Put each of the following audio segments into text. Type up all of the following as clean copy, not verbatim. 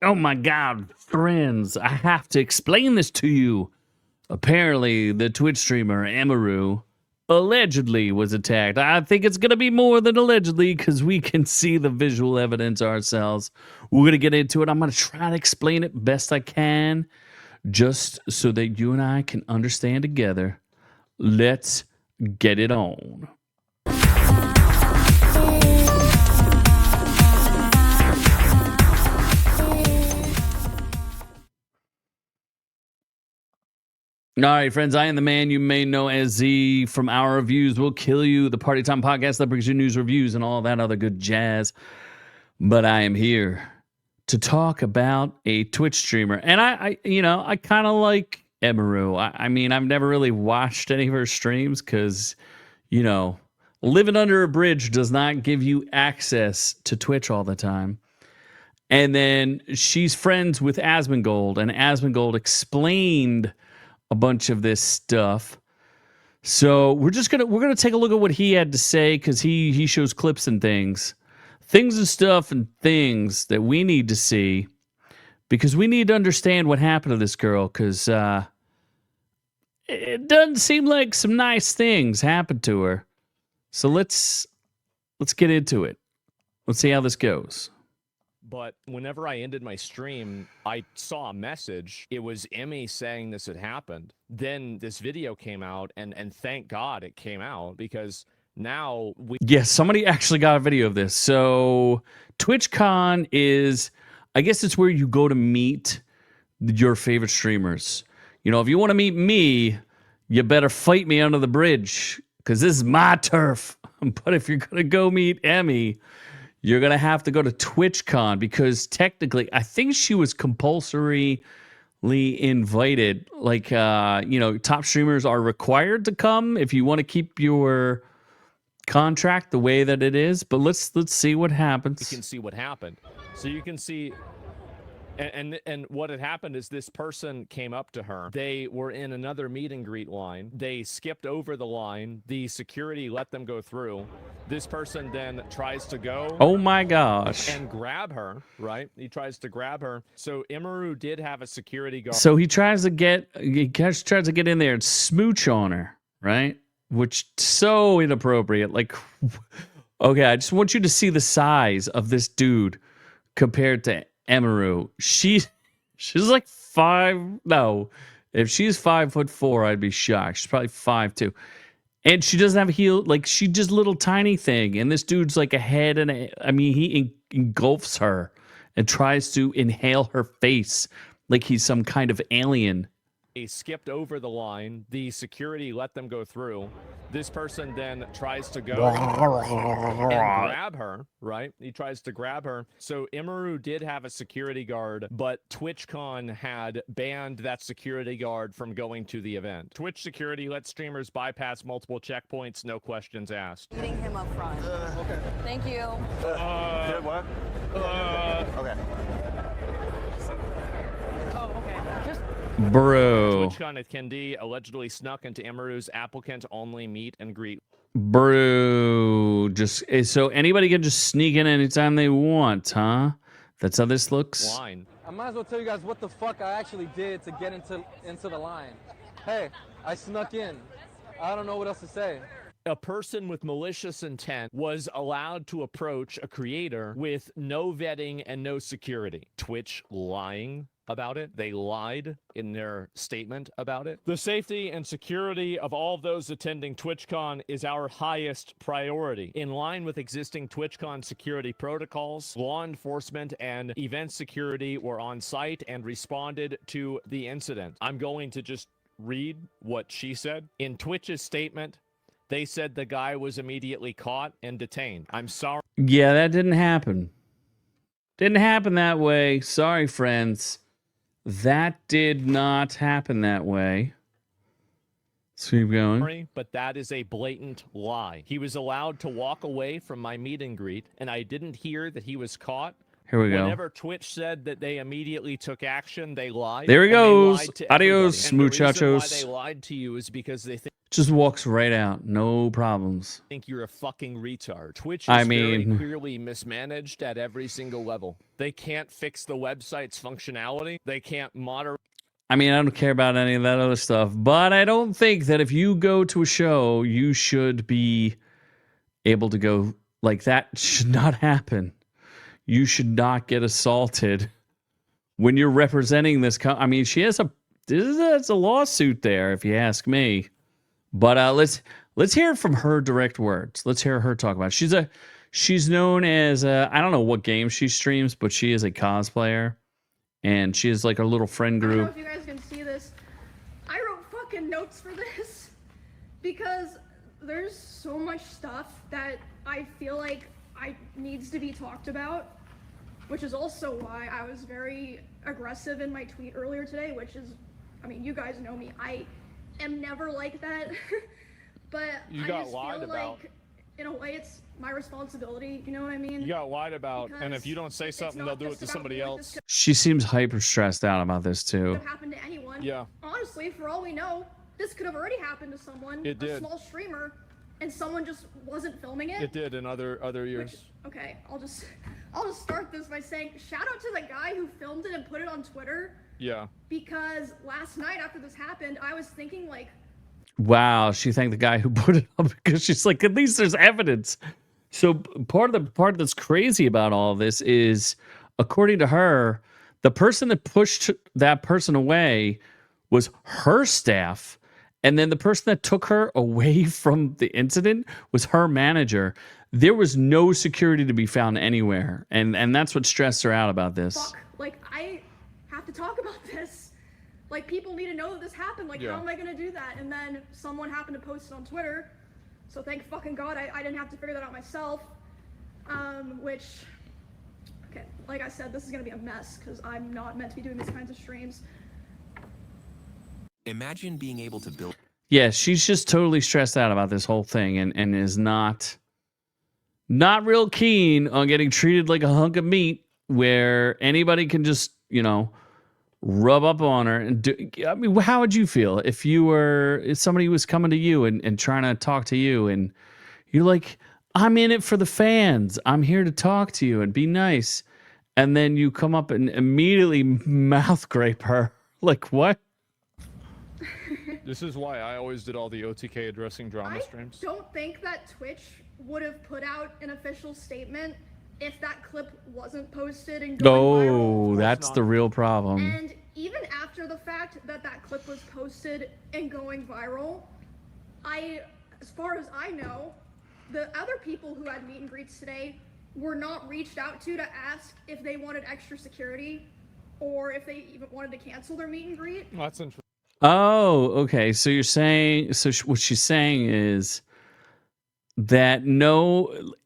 Oh my god, friends, I have to explain this to you. Apparently, the Twitch streamer Emiru allegedly was attacked. I think it's going to be more than allegedly because we can see the visual evidence ourselves. We're going to get into it. I'm going to try to explain it best I can just so that you and I can understand together. Let's get it on. All right, friends, I am the man you may know as Z from Our Reviews Will Kill You, the Party Time podcast that brings you news, reviews, and all that other good jazz. But I am here to talk about a Twitch streamer. And I kind of like Emiru. I mean, I've never really watched any of her streams because, living under a bridge does not give you access to Twitch all the time. And then she's friends with Asmongold, and Asmongold explained a bunch of this stuff. So we're gonna take a look at what he had to say because he shows clips and things and stuff and things that we need to see because we need to understand what happened to this girl because it doesn't seem like some nice things happened to her. So let's get into it. Let's see how this goes. But whenever I ended my stream, I saw a message. It was Emmy saying this had happened. Then this video came out, and thank God it came out because now we... Yes, somebody actually got a video of this. So TwitchCon is, I guess it's where you go to meet your favorite streamers. You know, if you want to meet me, you better fight me under the bridge because this is my turf. But if you're going to go meet Emmy, you're going to have to go to TwitchCon because technically, I think she was compulsorily invited. Like, top streamers are required to come if you want to keep your contract the way that it is. But let's see what happens. You can see what happened. So you can see... And what had happened is this person came up to her. They were in another meet and greet line. They skipped over the line. The security let them go through. This person then tries to go. Oh my gosh. And grab her, right? He tries to grab her. So Emiru did have a security guard. So he tries to get in there and smooch on her, right? Which so inappropriate. Like, okay, I just want you to see the size of this dude compared to Emiru. She's like if she's 5'4", I'd be shocked. She's probably 5'2", and she doesn't have a heel. Like she's just little tiny thing, and this dude's like a head and he engulfs her and tries to inhale her face like he's some kind of alien. He skipped over the line. The security let them go through. This person then tries to go and grab her, right? He tries to grab her. So Emiru did have a security guard, but TwitchCon had banned that security guard from going to the event. Twitch security lets streamers bypass multiple checkpoints, no questions asked. Meeting him up front. Okay. Thank you. Did what? Okay. Oh, okay. Just Bro. TwitchCon attendee allegedly snuck into Emiru's applicant-only meet and greet. Bro, so anybody can just sneak in anytime they want, huh? That's how this looks. Line. I might as well tell you guys what the fuck I actually did to get into the line. Hey, I snuck in. I don't know what else to say. A person with malicious intent was allowed to approach a creator with no vetting and no security. Twitch lying about it. They lied in their statement about it. The safety and security of all of those attending TwitchCon is our highest priority. In line with existing TwitchCon security protocols, law enforcement and event security were on site and responded to the incident. I'm going to just read what she said. In Twitch's statement, they said the guy was immediately caught and detained. I'm sorry. Yeah, that didn't happen. Didn't happen that way. Sorry, friends. That did not happen that way. Let's keep going. But that is a blatant lie. He was allowed to walk away from my meet and greet, and I didn't hear that he was caught. Here we go. Whenever Twitch said that they immediately took action, they lied. There he and they goes. lied to Adios, everybody. And the reason why muchachos. they lied to you is because they Just walks right out. No problems. think you're a fucking retard. Twitch is I very mean- clearly mismanaged at every single level. They can't fix the website's functionality. They can't moderate. I mean, I don't care about any of that other stuff, but I don't think that if you go to a show, you should be able to go like that. Should not happen. You should not get assaulted when you're representing this. I mean, she has it's a lawsuit there, if you ask me. But let's hear from her direct words. Let's hear her talk about it. She's known as I don't know what game she streams, but she is a cosplayer. And she has like a little friend I don't know group. if you guys can see this. I wrote fucking notes for this because there's so much stuff that I feel like needs to be talked about, which is also why I was very aggressive in my tweet earlier today, which is, I mean, you guys know me. I am never like that, but You I got just lied feel about. like, in a way, it's my responsibility. You know what I mean? You got lied about, and if Because you don't say it's something, not they'll do it just to about somebody me, like, else. this She seems hyper stressed out about this could too. have happened to anyone. Yeah. Honestly, for all we know, this could have already happened to someone, It a did. small streamer, and someone just wasn't filming it. It did in other years. Which, okay, I'll just start this by saying shout out to the guy who filmed it and put it on Twitter, Yeah. because last night after this happened, I was thinking like, Wow, she thanked the guy who put it up because she's like, at least there's evidence. So part that's crazy about all this is, according to her, the person that pushed that person away was her staff, and then the person that took her away from the incident was her manager. There was no security to be found anywhere, and that's what stressed her out about this. fuck, like I have to talk about this. Like people need to know that this happened. Like Yeah. how am I gonna do that? And then someone happened to post it on Twitter. So thank fucking God I didn't have to figure that out myself. Which, okay, like I said, this is gonna be a mess because I'm not meant to be doing these kinds of streams. Imagine being able to build. Yeah, she's just totally stressed out about this whole thing and is not real keen on getting treated like a hunk of meat where anybody can just, rub up on her and do. I mean, how would you feel if somebody was coming to you and trying to talk to you and you're like, I'm in it for the fans. I'm here to talk to you and be nice. And then you come up and immediately mouth grape her. Like, what? This is why I always did all the OTK addressing drama I streams. don't think that Twitch would have put out an official statement if that clip wasn't posted and going viral. Oh, that's the real problem. And even after the fact that that clip was posted and going viral, as far as I know, the other people who had meet and greets today were not reached out to ask if they wanted extra security or if they even wanted to cancel their meet and greet. That's interesting. Oh, okay. So you're saying, what she's saying is that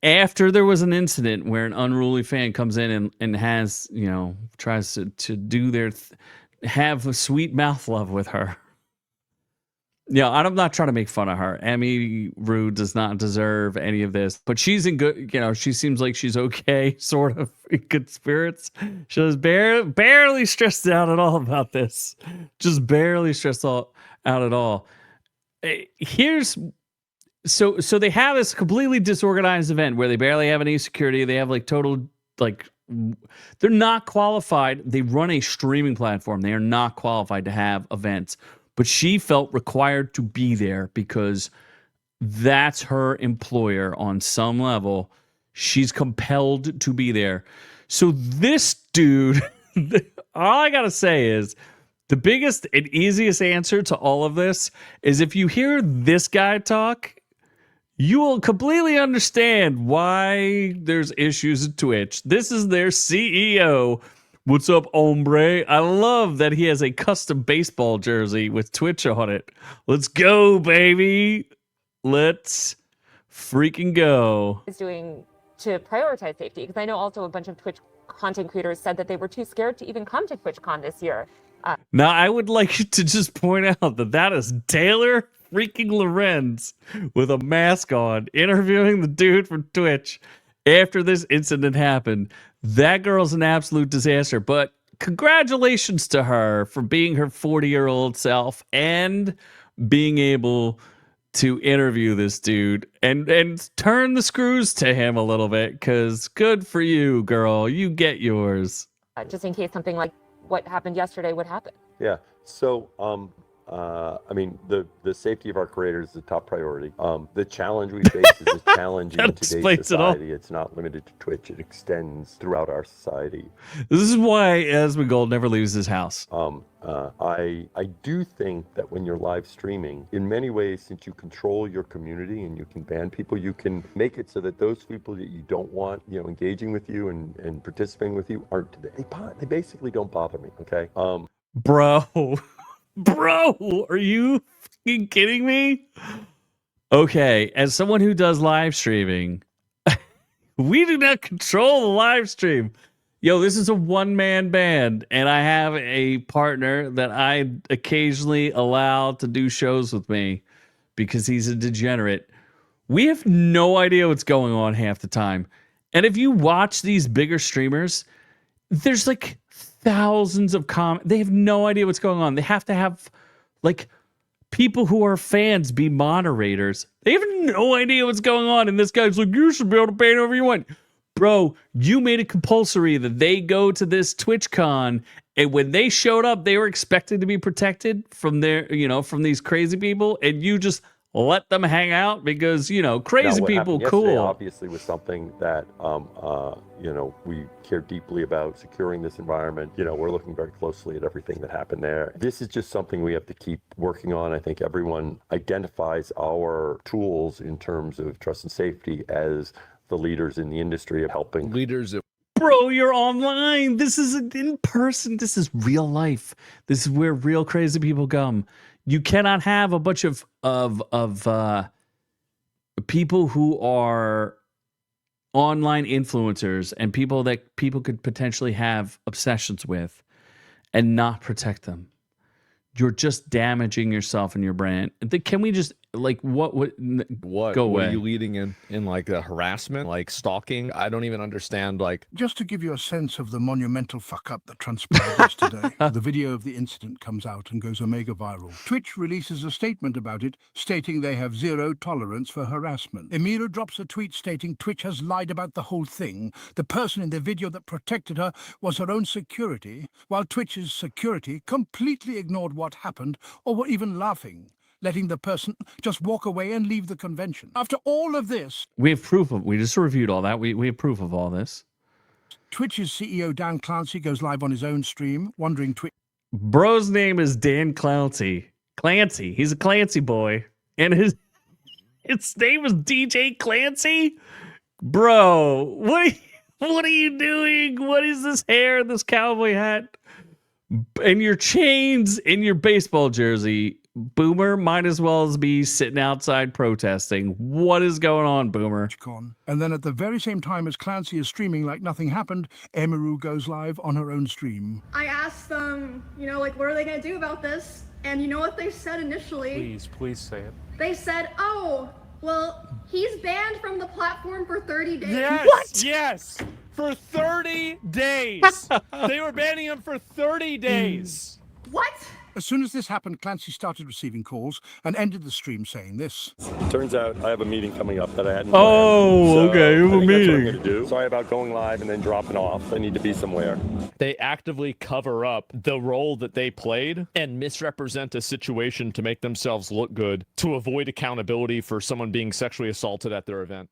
after there was an incident where an unruly fan comes in and has, tries to do have a sweet mouth love with her. Yeah, I'm not trying to make fun of her. Emiru does not deserve any of this, but she's in good, she seems like she's okay, sort of in good spirits. She was barely stressed out at all about this. Just barely stressed out at all. So they have this completely disorganized event where they barely have any security. They have they're not qualified. They run a streaming platform. They are not qualified to have events. But she felt required to be there because that's her employer on some level. She's compelled to be there. So this dude, all I got to say is the biggest and easiest answer to all of this is if you hear this guy talk, you will completely understand why there's issues at Twitch. This is their CEO. What's up, hombre? I love that he has a custom baseball jersey with Twitch on it. Let's go, baby. Let's freaking go. Is doing to prioritize safety? Because I know also a bunch of Twitch content creators said that they were too scared to even come to TwitchCon this year. Now, I would like to just point out that is Taylor freaking Lorenz with a mask on interviewing the dude from Twitch. after this incident happened. That girl's an absolute disaster. But congratulations to her for being her 40-year-old self and being able to interview this dude and turn the screws to him a little bit, because good for you, girl. You get yours. Just in case something like what happened yesterday would happen. Yeah. So, I mean, the safety of our creators is the top priority. The challenge we face is a challenge in today's explains it all. society. It's not limited to Twitch. It extends throughout our society. This is why Asmongold never leaves his house. I do think that when you're live streaming, in many ways, since you control your community and you can ban people, you can make it so that those people that you don't want, engaging with you and participating with you aren't. They basically don't bother me. Okay. Bro, are you fucking kidding me? Okay, as someone who does live streaming, we do not control the live stream. Yo, this is a one-man band, and I have a partner that I occasionally allow to do shows with me because he's a degenerate. We have no idea what's going on half the time. And if you watch these bigger streamers, there's like thousands of comments. They have no idea what's going on. They have to have like people who are fans be moderators. They have no idea what's going on. And this guy's like, you should be able to ban whoever you want. Bro, you made it compulsory that they go to this TwitchCon, and when they showed up, they were expected to be protected from their, from these crazy people, and you just let them hang out because, crazy people, cool. Obviously was something that, we care deeply about securing this environment. We're looking very closely at everything that happened there. This is just something we have to keep working on. I think everyone identifies our tools in terms of trust and safety as the leaders in the industry of helping. Leaders of Bro, you're online. This isn't in person. This is real life. This is where real crazy people come. You cannot have a bunch of people who are online influencers and people that people could potentially have obsessions with and not protect them. You're just damaging yourself and your brand. Can we just what go away? What are you leading in like a harassment, like stalking? I don't even understand. Just to give you a sense of the monumental fuck up that transpired yesterday, the video of the incident comes out and goes omega viral. Twitch releases a statement about it, stating they have zero tolerance for harassment. Emiru drops a tweet stating Twitch has lied about the whole thing. The person in the video that protected her was her own security, while Twitch's security completely ignored what happened or were even laughing, letting the person just walk away and leave the convention. After all of this, we have proof of. We just reviewed all that. We have proof of all this. Twitch's CEO Dan Clancy goes live on his own stream, wondering Twitch. Bro's name is Dan Clancy. Clancy. He's a Clancy boy, and his name is DJ Clancy. Bro, what are you doing? What is this hair? This cowboy hat? And your chains in your baseball jersey. Boomer might as well be sitting outside protesting. What is going on, Boomer? And then at the very same time as Clancy is streaming like nothing happened, Emiru goes live on her own stream. I asked them, what are they going to do about this? And you know what they said initially? Please say it. They said, oh, well, he's banned from the platform for 30 days. Yes! What? Yes! For 30 days! They were banning him for 30 days! What? As soon as this happened, Clancy started receiving calls and ended the stream saying this. Turns out I have a meeting coming up that I hadn't Oh, planned. okay, you have a I think that's what I'm meeting. gonna do. Sorry about going live and then dropping off. I need to be somewhere. They actively cover up the role that they played and misrepresent a situation to make themselves look good to avoid accountability for someone being sexually assaulted at their event.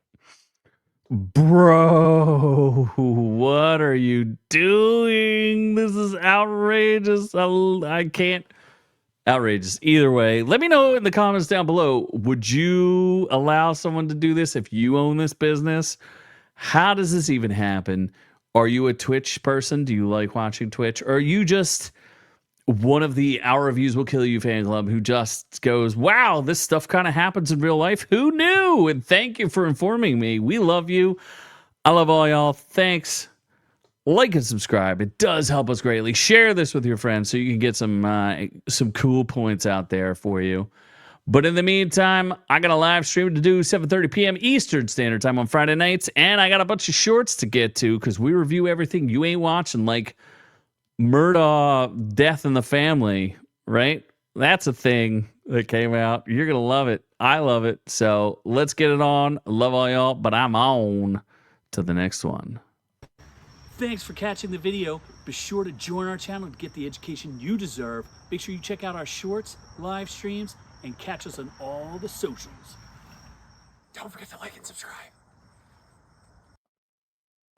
Bro, what are you doing? This is outrageous. I can't. Outrageous. Either way, let me know in the comments down below. Would you allow someone to do this if you own this business? How does this even happen? Are you a Twitch person? Do you like watching Twitch? Or are you just one of the Our Reviews Will Kill You fan club who just goes, wow, this stuff kind of happens in real life? Who knew? And thank you for informing me. We love you. I love all y'all. Thanks. Like and subscribe. It does help us greatly. Share this with your friends so you can get some cool points out there for you. But in the meantime, I got a live stream to do 7:30 p.m. Eastern Standard Time on Friday nights, and I got a bunch of shorts to get to because we review everything you ain't watching, like Murdaugh Death in the Family, right? That's a thing that came out. You're going to love it. I love it. So let's get it on. I love all y'all, but I'm on to the next one. Thanks for catching the video. Be sure to join our channel to get the education you deserve. Make sure you check out our shorts, live streams, and catch us on all the socials. Don't forget to like and subscribe.